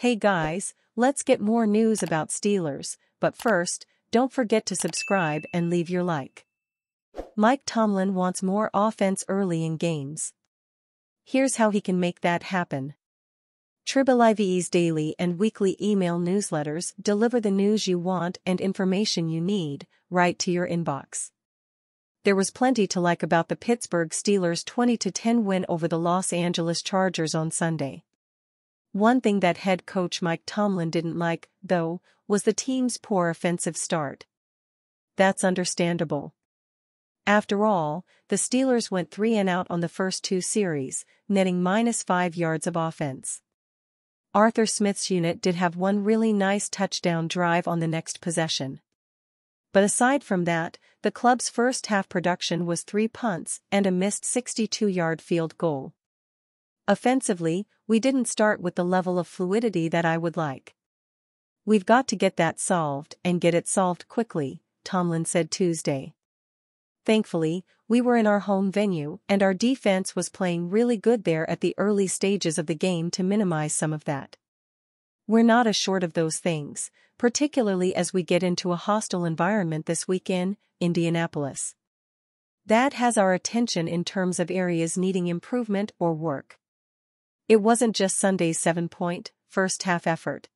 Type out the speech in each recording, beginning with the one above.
Hey guys, let's get more news about Steelers, but first, don't forget to subscribe and leave your like. Mike Tomlin wants more offense early in games. Here's how he can make that happen. TribleIV's daily and weekly email newsletters deliver the news you want and information you need, right to your inbox. There was plenty to like about the Pittsburgh Steelers' 20-10 win over the Los Angeles Chargers on Sunday. One thing that head coach Mike Tomlin didn't like, though, was the team's poor offensive start. That's understandable. After all, the Steelers went 3-and-out on the first two series, netting -5 yards of offense. Arthur Smith's unit did have one really nice touchdown drive on the next possession. But aside from that, the club's first-half production was 3 punts and a missed 62-yard field goal. Offensively, we didn't start with the level of fluidity that I would like. We've got to get that solved and get it solved quickly, Tomlin said Tuesday. Thankfully, we were in our home venue and our defense was playing really good there at the early stages of the game to minimize some of that. We're not as short of those things, particularly as we get into a hostile environment this week in Indianapolis. That has our attention in terms of areas needing improvement or work. It wasn't just Sunday's 7-point, first-half effort.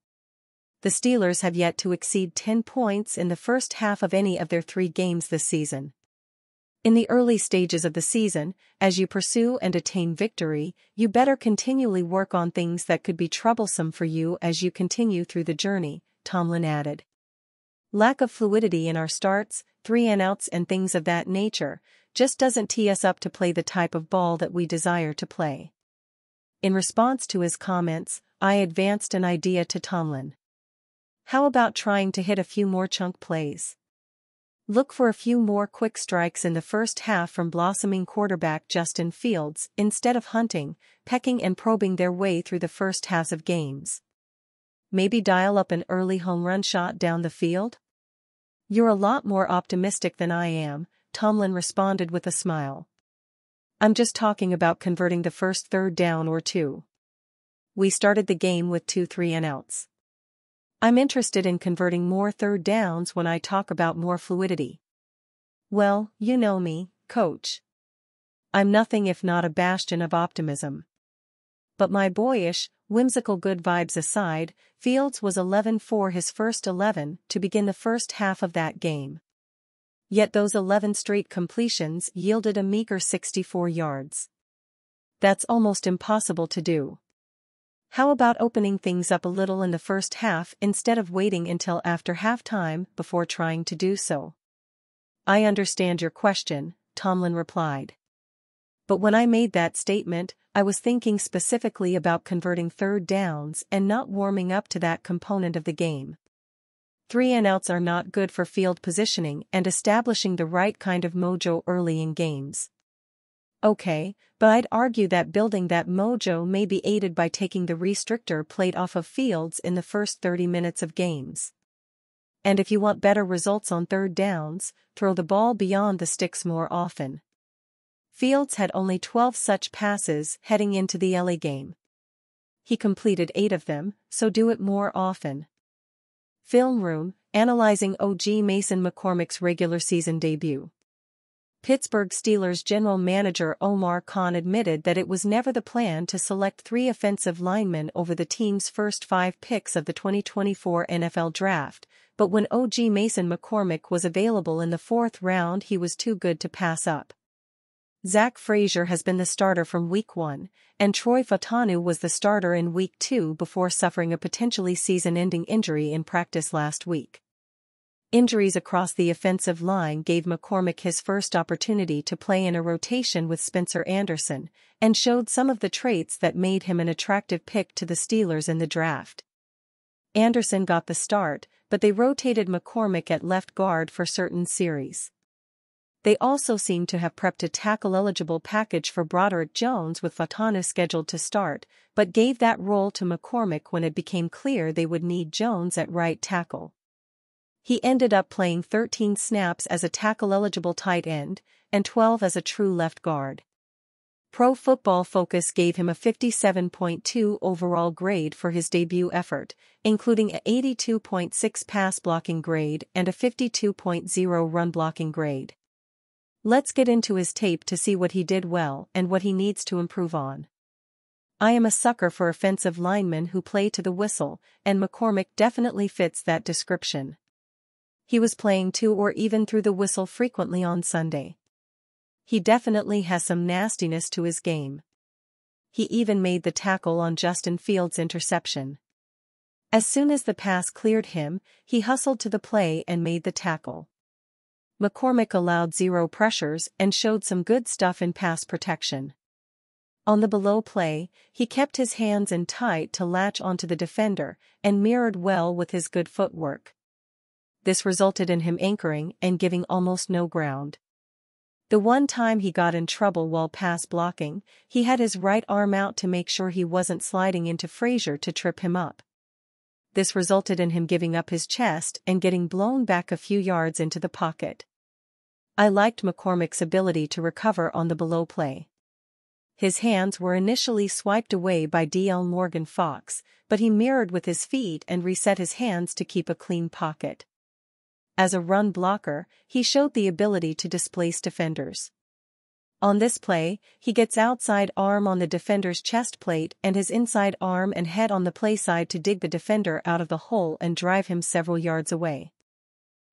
The Steelers have yet to exceed 10 points in the first half of any of their 3 games this season. In the early stages of the season, as you pursue and attain victory, you better continually work on things that could be troublesome for you as you continue through the journey, Tomlin added. Lack of fluidity in our starts, 3-and-outs and things of that nature, just doesn't tee us up to play the type of ball that we desire to play. In response to his comments, I advanced an idea to Tomlin. How about trying to hit a few more chunk plays? Look for a few more quick strikes in the first half from blossoming quarterback Justin Fields instead of hunting, pecking and probing their way through the first halves of games. Maybe dial up an early home run shot down the field? You're a lot more optimistic than I am, Tomlin responded with a smile. I'm just talking about converting the first 3rd down or 2. We started the game with 2 3-and-outs. I'm interested in converting more 3rd downs when I talk about more fluidity. Well, you know me, coach. I'm nothing if not a bastion of optimism. But my boyish, whimsical good vibes aside, Fields was 11 for his first 11 to begin the first half of that game. Yet those 11 straight completions yielded a meager 64 yards. That's almost impossible to do. How about opening things up a little in the first half instead of waiting until after halftime before trying to do so? I understand your question, Tomlin replied. But when I made that statement, I was thinking specifically about converting 3rd downs and not warming up to that component of the game. 3-and-outs are not good for field positioning and establishing the right kind of mojo early in games. Okay, but I'd argue that building that mojo may be aided by taking the restrictor plate off of Fields in the first 30 minutes of games. And if you want better results on 3rd downs, throw the ball beyond the sticks more often. Fields had only 12 such passes heading into the LA game. He completed 8 of them, so do it more often. Film room, analyzing OG Mason McCormick's regular season debut. Pittsburgh Steelers general manager Omar Khan admitted that it was never the plan to select 3 offensive linemen over the team's first 5 picks of the 2024 NFL Draft, but when OG Mason McCormick was available in the 4th round he was too good to pass up. Zach Frazier has been the starter from Week 1, and Troy Fautanu was the starter in Week 2 before suffering a potentially season-ending injury in practice last week. Injuries across the offensive line gave McCormick his first opportunity to play in a rotation with Spencer Anderson, and showed some of the traits that made him an attractive pick to the Steelers in the draft. Anderson got the start, but they rotated McCormick at left guard for certain series. They also seemed to have prepped a tackle-eligible package for Broderick Jones with Fautanu scheduled to start, but gave that role to McCormick when it became clear they would need Jones at right tackle. He ended up playing 13 snaps as a tackle-eligible tight end, and 12 as a true left guard. Pro Football Focus gave him a 57.2 overall grade for his debut effort, including a 82.6 pass blocking grade and a 52.0 run blocking grade. Let's get into his tape to see what he did well and what he needs to improve on. I am a sucker for offensive linemen who play to the whistle, and McCormick definitely fits that description. He was playing to or even through the whistle frequently on Sunday. He definitely has some nastiness to his game. He even made the tackle on Justin Fields' interception. As soon as the pass cleared him, he hustled to the play and made the tackle. McCormick allowed 0 pressures and showed some good stuff in pass protection. On the below play, he kept his hands in tight to latch onto the defender and mirrored well with his good footwork. This resulted in him anchoring and giving almost no ground. The one time he got in trouble while pass blocking, he had his right arm out to make sure he wasn't sliding into Frazier to trip him up. This resulted in him giving up his chest and getting blown back a few yards into the pocket. I liked McCormick's ability to recover on the below play. His hands were initially swiped away by DL Morgan Fox, but he mirrored with his feet and reset his hands to keep a clean pocket. As a run blocker, he showed the ability to displace defenders. On this play, he gets outside arm on the defender's chest plate and his inside arm and head on the play side to dig the defender out of the hole and drive him several yards away.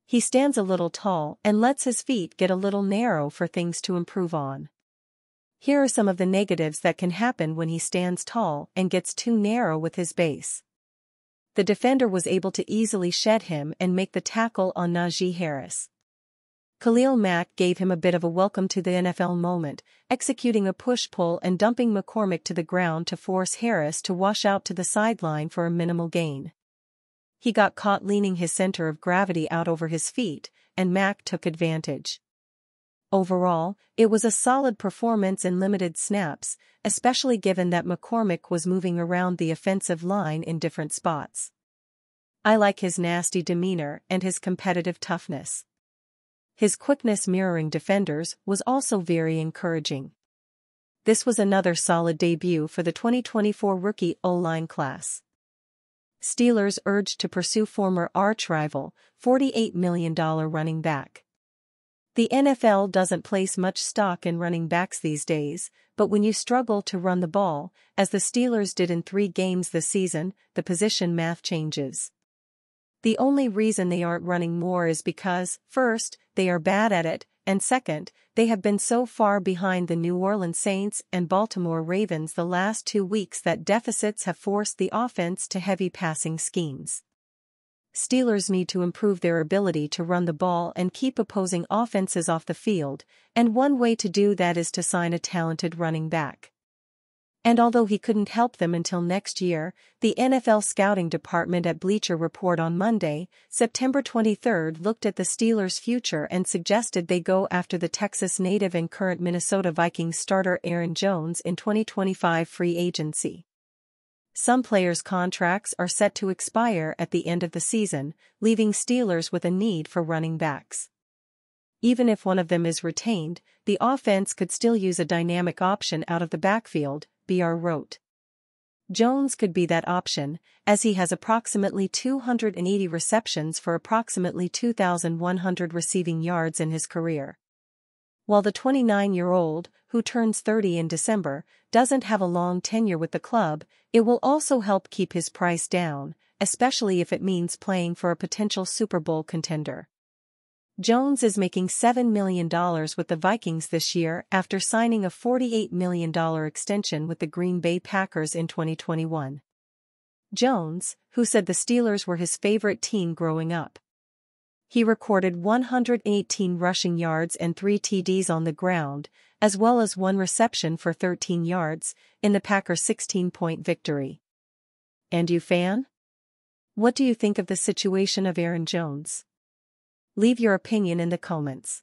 He stands a little tall and lets his feet get a little narrow for things to improve on. Here are some of the negatives that can happen when he stands tall and gets too narrow with his base. The defender was able to easily shed him and make the tackle on Najee Harris. Khalil Mack gave him a bit of a welcome to the NFL moment, executing a push-pull and dumping McCormick to the ground to force Harris to wash out to the sideline for a minimal gain. He got caught leaning his center of gravity out over his feet, and Mack took advantage. Overall, it was a solid performance in limited snaps, especially given that McCormick was moving around the offensive line in different spots. I like his nasty demeanor and his competitive toughness. His quickness mirroring defenders was also very encouraging. This was another solid debut for the 2024 rookie O-line class. Steelers urged to pursue former arch-rival, $48 million running back. The NFL doesn't place much stock in running backs these days, but when you struggle to run the ball, as the Steelers did in 3 games this season, the position math changes. The only reason they aren't running more is because, first, they are bad at it, and second, they have been so far behind the New Orleans Saints and Baltimore Ravens the last 2 weeks that deficits have forced the offense to heavy passing schemes. Steelers need to improve their ability to run the ball and keep opposing offenses off the field, and one way to do that is to sign a talented running back. And although he couldn't help them until next year, the NFL scouting department at Bleacher Report on Monday, September 23, looked at the Steelers' future and suggested they go after the Texas native and current Minnesota Vikings starter Aaron Jones in 2025 free agency. Some players' contracts are set to expire at the end of the season, leaving Steelers with a need for running backs. Even if one of them is retained, the offense could still use a dynamic option out of the backfield, BR wrote. Jones could be that option, as he has approximately 280 receptions for approximately 2,100 receiving yards in his career. While the 29-year-old, who turns 30 in December, doesn't have a long tenure with the club, it will also help keep his price down, especially if it means playing for a potential Super Bowl contender. Jones is making $7 million with the Vikings this year after signing a $48 million extension with the Green Bay Packers in 2021. Jones, who said the Steelers were his favorite team growing up. He recorded 118 rushing yards and 3 TDs on the ground, as well as 1 reception for 13 yards, in the Packers' 16-point victory. And you fan? What do you think of the situation of Aaron Jones? Leave your opinion in the comments.